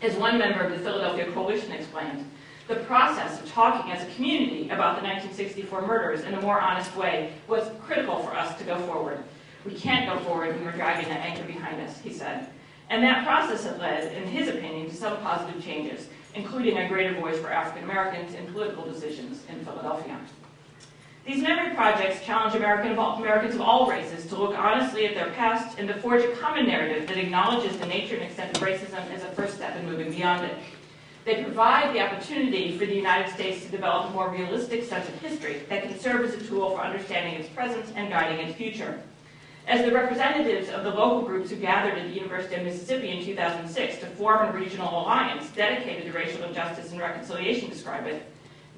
As one member of the Philadelphia Coalition explained, the process of talking as a community about the 1964 murders in a more honest way was critical for us to go forward. We can't go forward when we're dragging that anchor behind us, he said. And that process had led, in his opinion, to some positive changes, including a greater voice for African Americans in political decisions in Philadelphia. These memory projects challenge Americans of all races to look honestly at their past and to forge a common narrative that acknowledges the nature and extent of racism as a first step in moving beyond it. They provide the opportunity for the United States to develop a more realistic sense of history that can serve as a tool for understanding its present and guiding its future. As the representatives of the local groups who gathered at the University of Mississippi in 2006 to form a regional alliance dedicated to racial justice and reconciliation describe it,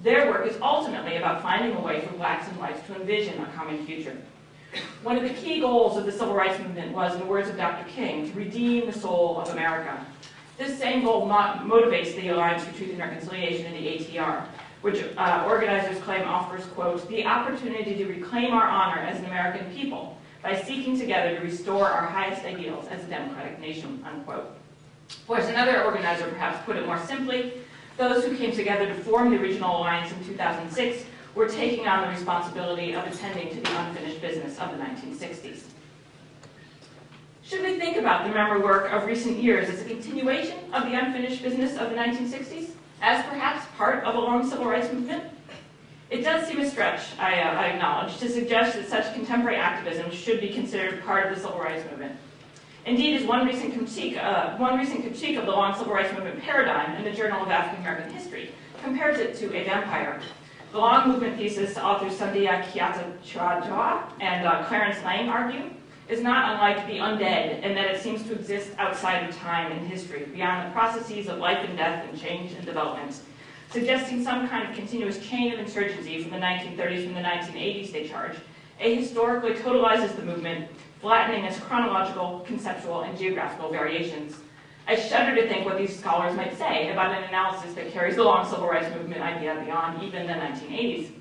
their work is ultimately about finding a way for blacks and whites to envision a common future. One of the key goals of the Civil Rights Movement was, in the words of Dr. King, to redeem the soul of America. This same goal motivates the Alliance for Truth and Reconciliation in the ATR, which organizers claim offers, quote, the opportunity to reclaim our honor as an American people by seeking together to restore our highest ideals as a democratic nation, unquote. Or as another organizer perhaps put it more simply, those who came together to form the Regional Alliance in 2006 were taking on the responsibility of attending to the unfinished business of the 1960s. Should we think about the memory work of recent years as a continuation of the unfinished business of the 1960s, as perhaps part of a long civil rights movement? It does seem a stretch, I acknowledge, to suggest that such contemporary activism should be considered part of the civil rights movement. Indeed, as one recent critique of the long civil rights movement paradigm in the Journal of African American History compares it to a vampire. The long movement thesis authors Sandhya Kyatta and Clarence Lang argue is not unlike the undead in that it seems to exist outside of time and history, beyond the processes of life and death and change and development, suggesting some kind of continuous chain of insurgency from the 1930s from the 1980s, they charge. Ahistorically totalizes the movement, flattening its chronological, conceptual, and geographical variations. I shudder to think what these scholars might say about an analysis that carries the long civil rights movement idea beyond even the 1980s.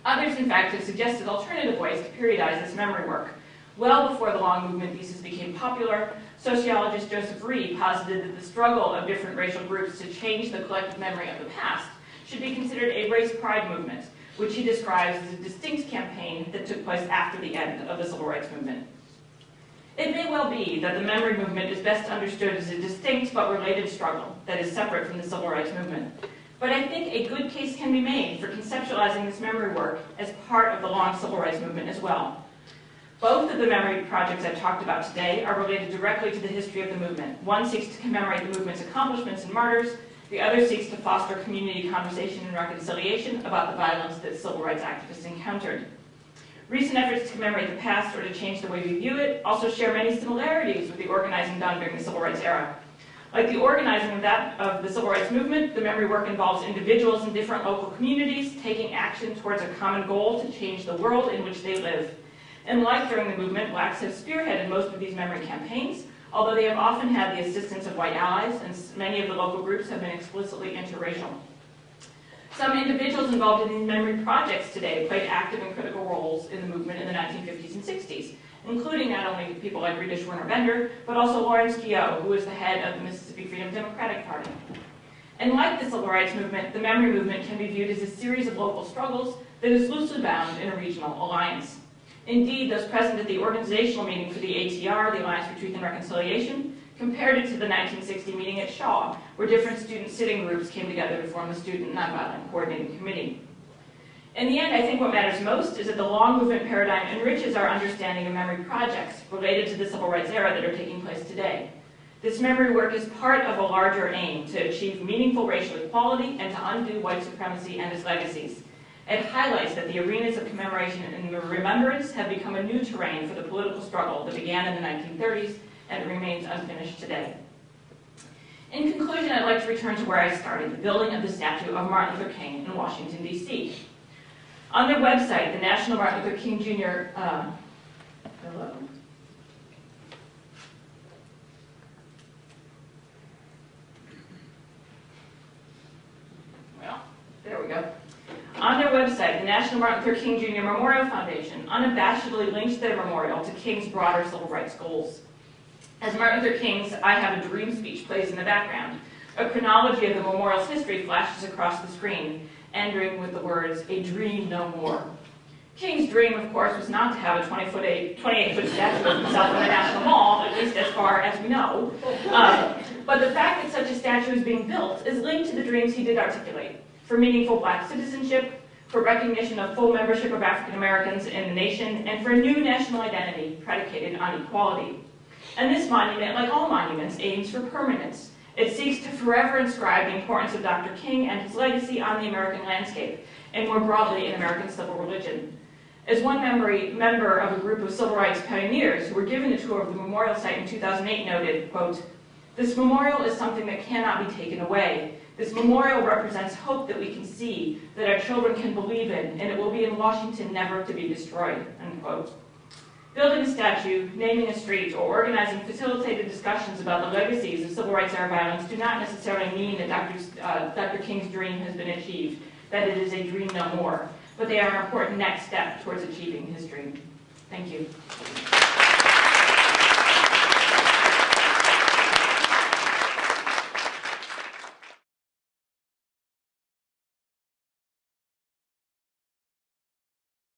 Others, in fact, have suggested alternative ways to periodize this memory work. Well before the long movement thesis became popular, sociologist Joseph Reed posited that the struggle of different racial groups to change the collective memory of the past should be considered a race pride movement, which he describes as a distinct campaign that took place after the end of the civil rights movement. It may well be that the memory movement is best understood as a distinct but related struggle that is separate from the civil rights movement. But I think a good case can be made for conceptualizing this memory work as part of the long civil rights movement as well. Both of the memory projects I've talked about today are related directly to the history of the movement. One seeks to commemorate the movement's accomplishments and martyrs. The other seeks to foster community conversation and reconciliation about the violence that civil rights activists encountered. Recent efforts to commemorate the past or to change the way we view it also share many similarities with the organizing done during the civil rights era. Like the organizing of the civil rights movement, the memory work involves individuals in different local communities taking action towards a common goal to change the world in which they live. And like during the movement, blacks have spearheaded most of these memory campaigns, although they have often had the assistance of white allies, and many of the local groups have been explicitly interracial. Some individuals involved in these memory projects today played active and critical roles in the movement in the 1950s and 60s, including not only people like Rita Schwerner-Bender, but also Lawrence Keough, who was the head of the Mississippi Freedom Democratic Party. And like the civil rights movement, the memory movement can be viewed as a series of local struggles that is loosely bound in a regional alliance. Indeed, those present at the organizational meeting for the ATR, the Alliance for Truth and Reconciliation, compared it to the 1960 meeting at Shaw, where different student sitting groups came together to form the Student Nonviolent Coordinating Committee. In the end, I think what matters most is that the long movement paradigm enriches our understanding of memory projects related to the civil rights era that are taking place today. This memory work is part of a larger aim to achieve meaningful racial equality and to undo white supremacy and its legacies. It highlights that the arenas of commemoration and remembrance have become a new terrain for the political struggle that began in the 1930s and remains unfinished today. In conclusion, I'd like to return to where I started, the building of the statue of Martin Luther King in Washington, D.C. On their website, the National Martin Luther King Jr. Hello? Well, there we go. On their website, the National Martin Luther King Jr. Memorial Foundation unabashedly links their memorial to King's broader civil rights goals. As Martin Luther King's "I Have a Dream" speech plays in the background, a chronology of the memorial's history flashes across the screen, ending with the words, "A dream no more." King's dream, of course, was not to have a 28-foot statue of himself in the National Mall, at least as far as we know. But the fact that such a statue is being built is linked to the dreams he did articulate: for meaningful black citizenship, for recognition of full membership of African Americans in the nation, and for a new national identity predicated on equality. And this monument, like all monuments, aims for permanence. It seeks to forever inscribe the importance of Dr. King and his legacy on the American landscape, and more broadly in American civil religion. As one member of a group of civil rights pioneers who were given a tour of the memorial site in 2008 noted, quote, "This memorial is something that cannot be taken away. This memorial represents hope that we can see, that our children can believe in, and it will be in Washington never to be destroyed," unquote. Building a statue, naming a street, or organizing facilitated discussions about the legacies of civil rights era violence do not necessarily mean that Dr. King's dream has been achieved, that it is a dream no more, but they are an important next step towards achieving his dream. Thank you.